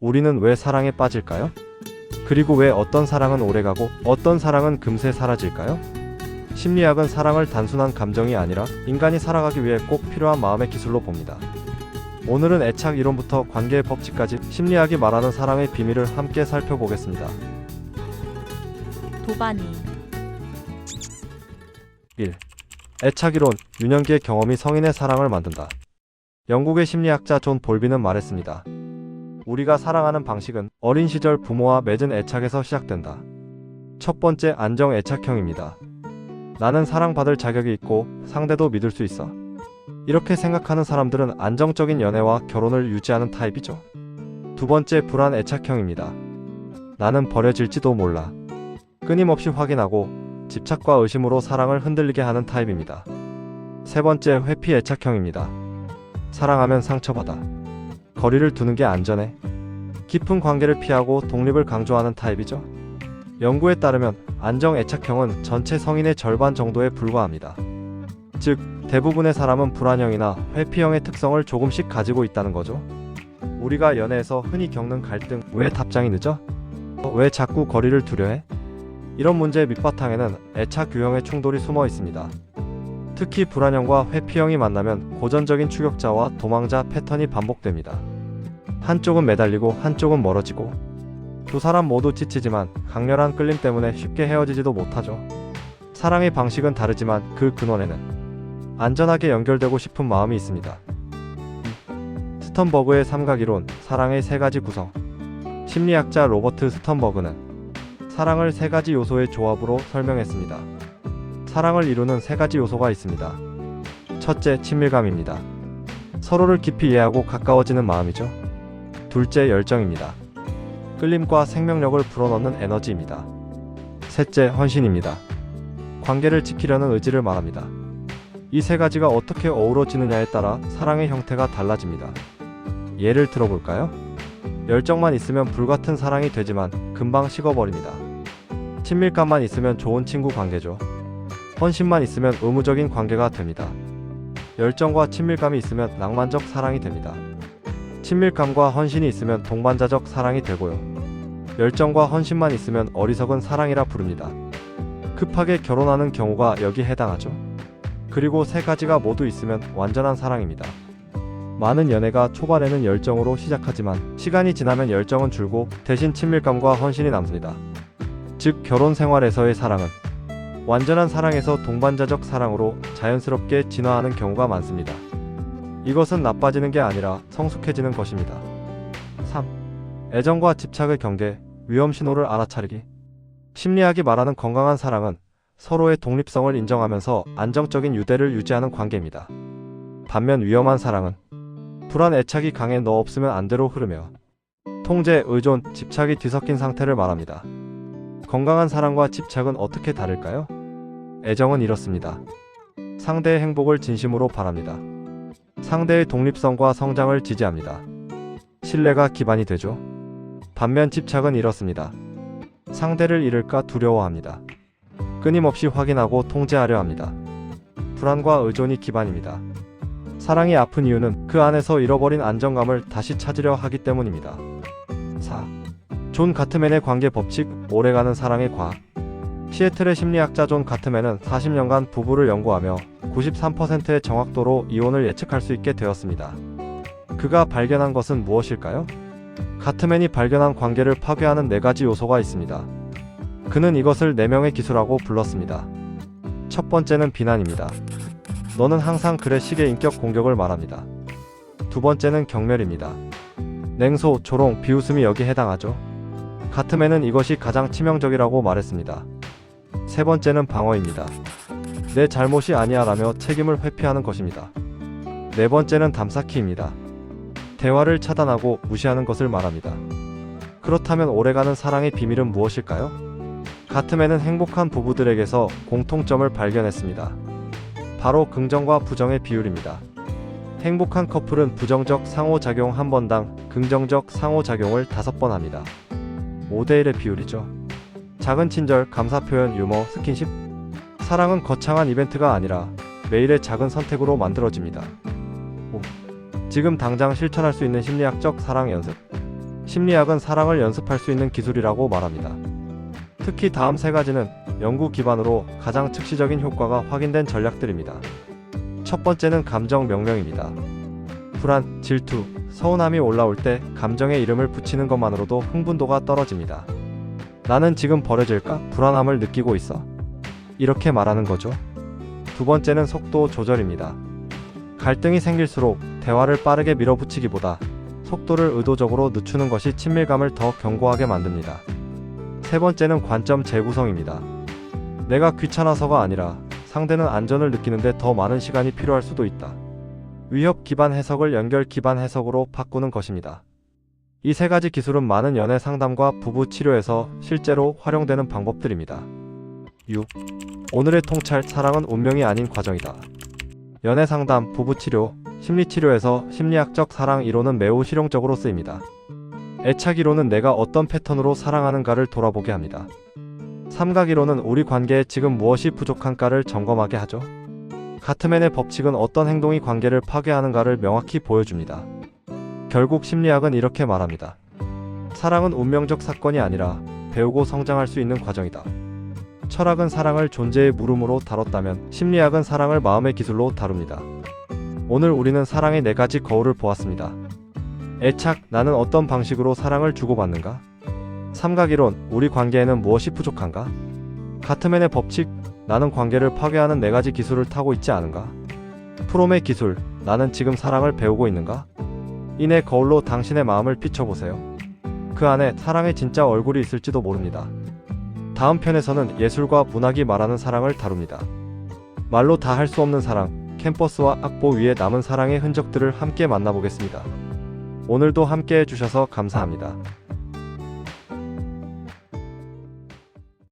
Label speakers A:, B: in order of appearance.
A: 우리는 왜 사랑에 빠질까요? 그리고 왜 어떤 사랑은 오래가고 어떤 사랑은 금세 사라질까요? 심리학은 사랑을 단순한 감정이 아니라 인간이 살아가기 위해 꼭 필요한 마음의 기술로 봅니다. 오늘은 애착 이론부터 관계의 법칙까지 심리학이 말하는 사랑의 비밀을 함께 살펴보겠습니다.
B: 도바니
A: 1. 애착 이론, 유년기의 경험이 성인의 사랑을 만든다. 영국의 심리학자 존 볼비는 말했습니다. 우리가 사랑하는 방식은 어린 시절 부모와 맺은 애착에서 시작된다. 첫 번째, 안정 애착형입니다. 나는 사랑받을 자격이 있고 상대도 믿을 수 있어. 이렇게 생각하는 사람들은 안정적인 연애와 결혼을 유지하는 타입이죠. 두 번째, 불안 애착형입니다. 나는 버려질지도 몰라. 끊임없이 확인하고 집착과 의심으로 사랑을 흔들리게 하는 타입입니다. 세 번째, 회피 애착형입니다. 사랑하면 상처받아. 거리를 두는 게 안전해. 깊은 관계를 피하고 독립을 강조하는 타입이죠. 연구에 따르면 안정 애착형은 전체 성인의 절반 정도에 불과합니다. 즉, 대부분의 사람은 불안형이나 회피형의 특성을 조금씩 가지고 있다는 거죠. 우리가 연애에서 흔히 겪는 갈등, 왜 답장이 늦어? 왜 자꾸 거리를 두려 해? 이런 문제의 밑바탕에는 애착 유형의 충돌이 숨어 있습니다. 특히 불안형과 회피형이 만나면 고전적인 추격자와 도망자 패턴이 반복됩니다. 한쪽은 매달리고 한쪽은 멀어지고, 두 사람 모두 지치지만 강렬한 끌림 때문에 쉽게 헤어지지도 못하죠. 사랑의 방식은 다르지만 그 근원에는 안전하게 연결되고 싶은 마음이 있습니다. 스턴버그의 삼각이론, 사랑의 세 가지 구성. 심리학자 로버트 스턴버그는 사랑을 세 가지 요소의 조합으로 설명했습니다. 사랑을 이루는 세 가지 요소가 있습니다. 첫째, 친밀감입니다. 서로를 깊이 이해하고 가까워지는 마음이죠. 둘째, 열정입니다. 끌림과 생명력을 불어넣는 에너지입니다. 셋째, 헌신입니다. 관계를 지키려는 의지를 말합니다. 이 세 가지가 어떻게 어우러지느냐에 따라 사랑의 형태가 달라집니다. 예를 들어볼까요? 열정만 있으면 불같은 사랑이 되지만 금방 식어버립니다. 친밀감만 있으면 좋은 친구 관계죠. 헌신만 있으면 의무적인 관계가 됩니다. 열정과 친밀감이 있으면 낭만적 사랑이 됩니다. 친밀감과 헌신이 있으면 동반자적 사랑이 되고요. 열정과 헌신만 있으면 어리석은 사랑이라 부릅니다. 급하게 결혼하는 경우가 여기 해당하죠. 그리고 세 가지가 모두 있으면 완전한 사랑입니다. 많은 연애가 초반에는 열정으로 시작하지만 시간이 지나면 열정은 줄고 대신 친밀감과 헌신이 남습니다. 즉, 결혼 생활에서의 사랑은 완전한 사랑에서 동반자적 사랑으로 자연스럽게 진화하는 경우가 많습니다. 이것은 나빠지는 게 아니라 성숙해지는 것입니다. 3. 애정과 집착의 경계, 위험 신호를 알아차리기. 심리학이 말하는 건강한 사랑은 서로의 독립성을 인정하면서 안정적인 유대를 유지하는 관계입니다. 반면 위험한 사랑은 불안 애착이 강해 너 없으면 안 돼로 흐르며 통제, 의존, 집착이 뒤섞인 상태를 말합니다. 건강한 사랑과 집착은 어떻게 다를까요? 애정은 이렇습니다. 상대의 행복을 진심으로 바랍니다. 상대의 독립성과 성장을 지지합니다. 신뢰가 기반이 되죠. 반면 집착은 이렇습니다. 상대를 잃을까 두려워합니다. 끊임없이 확인하고 통제하려 합니다. 불안과 의존이 기반입니다. 사랑이 아픈 이유는 그 안에서 잃어버린 안정감을 다시 찾으려 하기 때문입니다. 4. 존 가트맨의 관계 법칙, 오래가는 사랑의 과학. 시애틀의 심리학자 존 가트맨은 40년간 부부를 연구하며 93%의 정확도로 이혼을 예측할 수 있게 되었습니다. 그가 발견한 것은 무엇일까요? 가트맨이 발견한 관계를 파괴하는 4가지 요소가 있습니다. 그는 이것을 4명의 기술이라고 불렀습니다. 첫 번째는 비난입니다. 너는 항상 그래 식의 인격 공격을 말합니다. 두 번째는 경멸입니다. 냉소, 조롱, 비웃음이 여기 해당하죠. 가트맨은 이것이 가장 치명적이라고 말했습니다. 세 번째는 방어입니다. 내 잘못이 아니야 라며 책임을 회피하는 것입니다. 네 번째는 담쌓기입니다. 대화를 차단하고 무시하는 것을 말합니다. 그렇다면 오래가는 사랑의 비밀은 무엇일까요? 가트맨은 행복한 부부들에게서 공통점을 발견했습니다. 바로 긍정과 부정의 비율입니다. 행복한 커플은 부정적 상호작용 1번당 긍정적 상호작용을 5번 합니다. 5대1의 비율이죠. 작은 친절, 감사 표현, 유머, 스킨십. 사랑은 거창한 이벤트가 아니라 매일의 작은 선택으로 만들어집니다. 5. 지금 당장 실천할 수 있는 심리학적 사랑 연습. 심리학은 사랑을 연습할 수 있는 기술이라고 말합니다. 특히 다음 세 가지는 연구 기반으로 가장 즉시적인 효과가 확인된 전략들입니다. 첫 번째는 감정 명령입니다. 불안, 질투, 서운함이 올라올 때 감정의 이름을 붙이는 것만으로도 흥분도가 떨어집니다. 나는 지금 버려질까? 불안함을 느끼고 있어. 이렇게 말하는 거죠. 두 번째는 속도 조절입니다. 갈등이 생길수록 대화를 빠르게 밀어붙이기보다 속도를 의도적으로 늦추는 것이 친밀감을 더 견고하게 만듭니다. 세 번째는 관점 재구성입니다. 내가 귀찮아서가 아니라 상대는 안전을 느끼는데 더 많은 시간이 필요할 수도 있다. 위협 기반 해석을 연결 기반 해석으로 바꾸는 것입니다. 이 세 가지 기술은 많은 연애 상담과 부부 치료에서 실제로 활용되는 방법들입니다. 6. 오늘의 통찰, 사랑은 운명이 아닌 과정이다. 연애 상담, 부부 치료, 심리 치료에서 심리학적 사랑 이론은 매우 실용적으로 쓰입니다. 애착 이론은 내가 어떤 패턴으로 사랑하는가를 돌아보게 합니다. 삼각 이론은 우리 관계에 지금 무엇이 부족한가를 점검하게 하죠. 가트맨의 법칙은 어떤 행동이 관계를 파괴하는가를 명확히 보여줍니다. 결국 심리학은 이렇게 말합니다. 사랑은 운명적 사건이 아니라 배우고 성장할 수 있는 과정이다. 철학은 사랑을 존재의 물음으로 다뤘다면 심리학은 사랑을 마음의 기술로 다룹니다. 오늘 우리는 사랑의 4가지 거울을 보았습니다. 애착, 나는 어떤 방식으로 사랑을 주고받는가? 삼각이론, 우리 관계에는 무엇이 부족한가? 가트맨의 법칙, 나는 관계를 파괴하는 4가지 기술을 타고 있지 않은가? 프롬의 기술, 나는 지금 사랑을 배우고 있는가? 이 4 거울로 당신의 마음을 비춰보세요. 그 안에 사랑의 진짜 얼굴이 있을지도 모릅니다. 다음 편에서는 예술과 문학이 말하는 사랑을 다룹니다. 말로 다 할 수 없는 사랑, 캠퍼스와 악보 위에 남은 사랑의 흔적들을 함께 만나보겠습니다. 오늘도 함께 해주셔서 감사합니다.